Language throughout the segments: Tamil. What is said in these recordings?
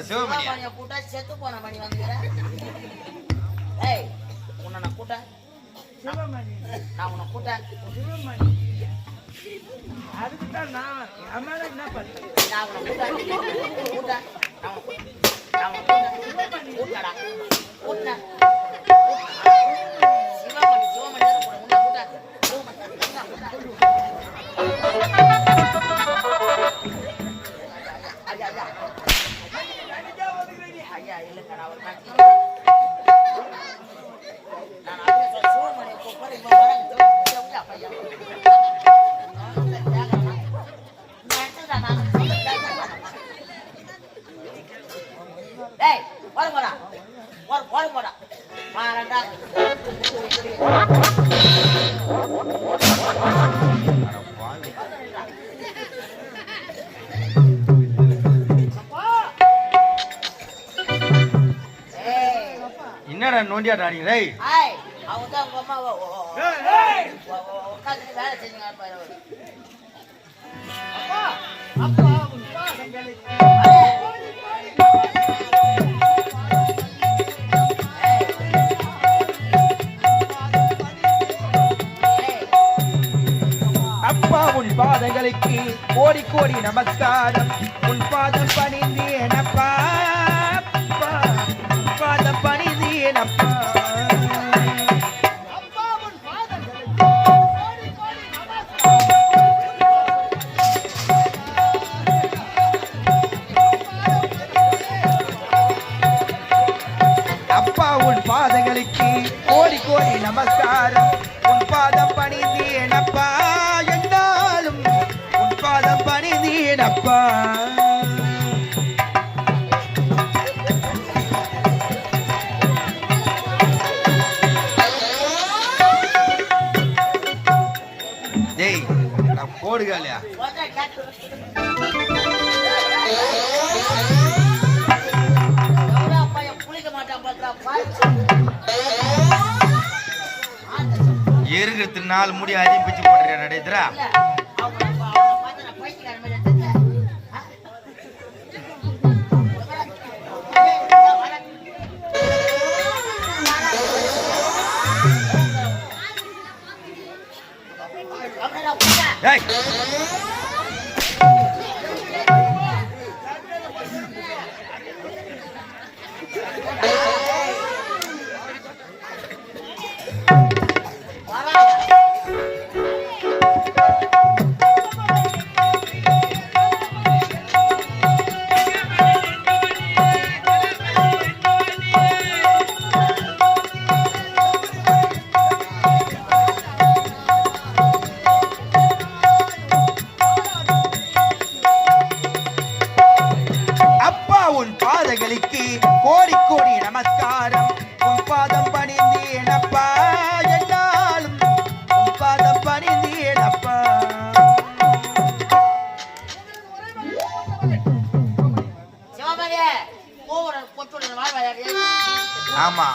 சிவமணிய கூட்டா செத்து போன மணி வந்துக்கிறேன். ஏய் உன்னை நான் கூட்ட சிவமணி, நான் உன்னை கூட்ட சிவமணி. அதுக்குதான் நான் அம்மா என்ன பண்றேன்? நான் உன்னை கூட்ட கூட்ட நான் கூட்டடா கூட்ட சிவமணி சிவமணி உன்னை கூட்ட ஐயா இல்லைங்க நான் ஒரு என்னடா நோண்டியாடா நீ? டேய் அவங்க தான் உங்க அம்மா உட்காந்து வேலை செஞ்சுங்க. அப்பா அப்பா உன் பாதங்களுக்கு கோடி கோடி நமஸ்காரம். உன் பாதம் பணிந்தேனப்பா, பாதம் பணிந்தேனப்பா. அப்பா உன் பாதங்களுக்கு கோடி கோடி நமஸ்காரம். உன் பாதம் பணிந்தேனப்பா, என்னாலும் உன் பாதம் பணிந்தேனப்பா. டேய் நான் போடுகாலியா எருகிறதுக்கு 4 முடி அதையும் பிச்சு போட்டுறியா நடைத்துறா? கோடி கோடி நமஸ்காரம். உன் பாதம் பணிந்தேனப்பா, என்னாலும் உன் பாதம் பணிந்தேனப்பா. ஆமா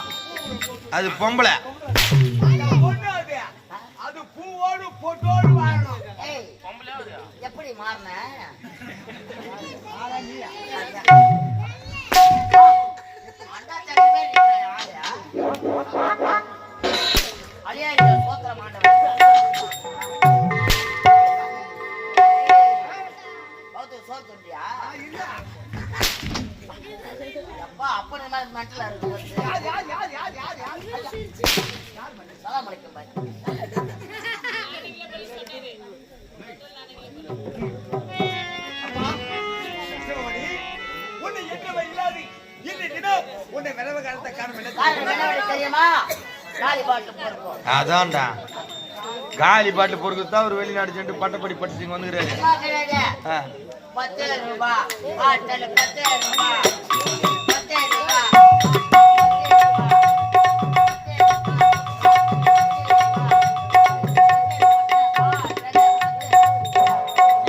அது பொம்பளை, அது பூவோடு போட்டோடு வாழணும். எப்படி மாறின அப்ப மென்டலா இருக்கு. அதான்டா காலி பாட்டு பொறுக்குதான் ஒரு வெளிநாடு சென்று பட்டப்படி படிச்சுங்க வந்துக்கிறாரு. 10,000 ரூபாய் 10,000 ரூபாய்.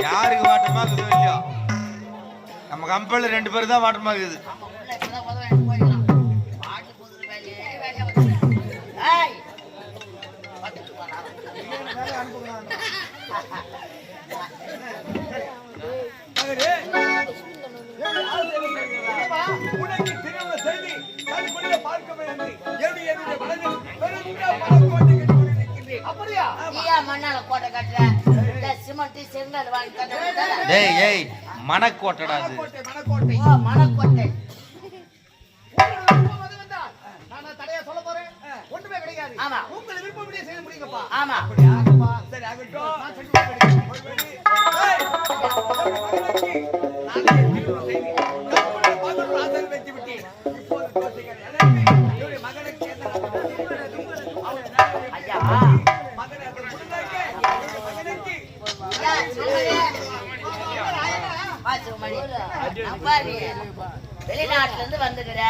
யாருக்கு வாட்டமாக்குதோ இல்லையோ, நம்ம கம்பெனில 2 பேர் தான் வாட்டமாக்குது. மகனே உனக்கு திரும்ப செய்தி கண்குளிர பார்க்க வேண்டும் என்று என்னுடைய மனதில் பெருந்த மனக்கோட்டை கட்டி கொண்டு நிற்கின்றேன். அப்படியா? நீயா மண்ணால கோட்டை கட்டுற? இல்ல சிமெண்ட் செங்கல் வாங்கி கட்டுற? டேய் ஏய் மணக்கோட்டடா அது. மனக்கோட்டை ஓ மணக்கோட்டை. உங்களுக்கு விருப்பம் அது வந்தால் நான் தடையா சொல்ல போறேன். ஒண்ணுமே கிடையாது. ஆமா. உங்களுக்கு விருப்பப்படியே செய்ய முடியுங்கப்பா. ஆமா. அப்படியா? சரி ஆகட்டும். நான் செஞ்சு கொடுக்கிறேன். ஒரு வழி. ஏய், நானே திரும்ப செய்தி கண்குளிர பார்க்க ஆசையில் வைத்து விட்டேன். இப்போது யோசிக்கிறேன். எனக்கு என்னுடைய மகனுக்கு என்ன ஐயா மகனை அப்படி கொடுத்தாங்க. என்னுடைய மகனுக்கு ஐயா சொல்லுங்க. வாசுமணி அப்பாடி வெளிநாட்டுல இருந்து வந்துக்கிற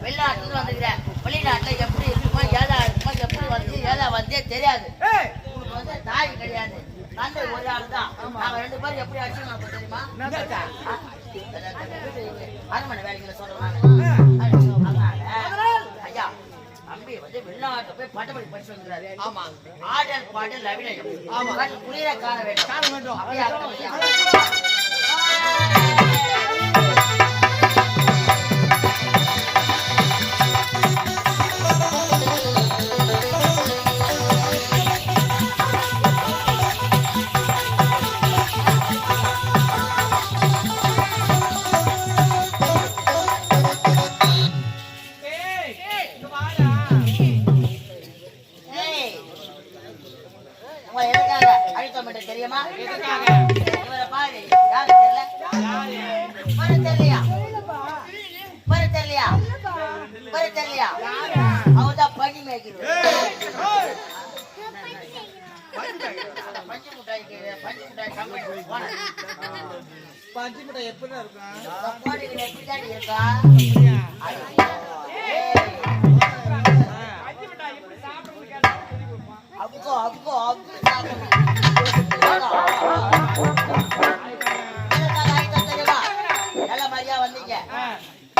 வெளிநாட்டுல இருந்து வந்துக்கிற வெளிநாட்டுல எப்படி இருக்குமோ ஏதா இருக்குமோ எப்படி வந்து ஏதா வந்தே தெரியாது. ஏய், உனக்கு வந்து தாய் கிடையாது, தந்தை ஒரு ஆள் தான். நாங்க 2 பேரும் எப்படி அடிச்சு நமக்கு தெரியுமா? அரண்மனை வேலைகளை சொல்றேன். ஐயா தம்பி வந்து வெளிநாட்டுல போய் பட்டப்படி படிச்சு வந்துறாரு. ஆமா. ஆடல் பாடல் அபிநயம். ஆமா. குளிர காண வேண்டும். காண வேண்டும். அப்படியே ஆகட்டும் ஐயா. ஏய், உங்களை எதுக்காக அழைத்தோம் என்று தெரியுமா? இவரை பாரு, யாரு தெரியல? இவரை தெரியலையா? இவரை தெரியலையா? இவரை தெரியலையா? அவர்தான் பனி மேய்க்கிறது. பஞ்சு மிட்டாய் கம்பெனி போன பஞ்சு மிட்டாய் எப்படி இருக்கும்? கோடிகள் எப்படிதான் இருக்கா? அப்கோ அப்கோ அப்கோ சாப்பிடணும். நல்ல மாதிரியா வந்தீங்க.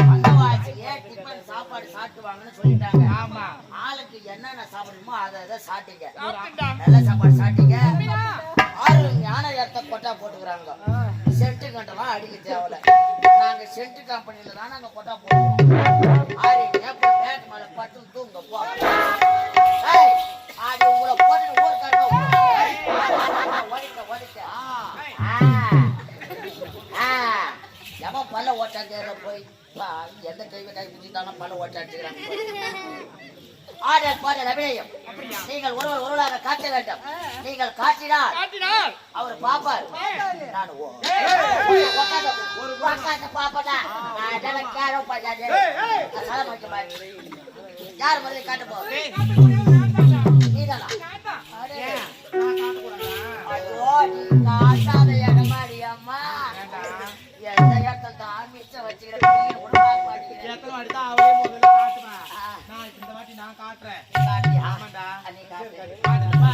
வந்தவாசியே டிஃபன் சாப்பாடு சாப்பிட்டுவாங்கன்னு சொல்லிட்டாங்க. ஆமா. ஆளுக்கு என்னென்ன சாப்பிடணுமோ அதை சாப்பிட்டீங்க. நல்ல சாப்பாடு சாப்பிட்டீங்க. 6 ஞான ஏத்த கொட்டா போட்டுக்கிறாங்க. சென்ட் கண்டெல்லாம் அடிக்க தேவையில்ல. நாங்க சென்ட் கம்பெனில தான் நாங்க கொட்டா போடுவோம். 6 ஏப்ப பேட் மேல பட்டு தூங்க போ. ஏய் ஆடி உங்களை போட்டு ஊர் கறங்க. ஓடிக்க. எவன் பல்ல ஓட்டாங்க போய் எந்த கைவிட்டாய் குதித்தாலும் பல்ல ஓட்டாச்சுக்கிறாங்க. ஆடல் பாடல் அபிநயம் நீங்கள் ஒருவராக காட்ட வேண்டும். நீங்கள் காட்டினால் அவர் பாப்பார். நான் பாப்பா யார் முதல்ல காட்ட போ? நீதானா? ஐயோ நீ காட்டாத இடமாடி அம்மா. எந்த இடத்துல தான் மிச்சம் வச்சுக்கிறேன் உடம்பாக மாட்டேங்கிறேன். எத்தனை வாட்டி தான் அவரே முதல்ல காட்டுவேன். நான் இந்த வாட்டி நான் காட்டுறேன். காட்டியா? ஆமாண்டா. நீ காட்டு. காட்டுப்பா.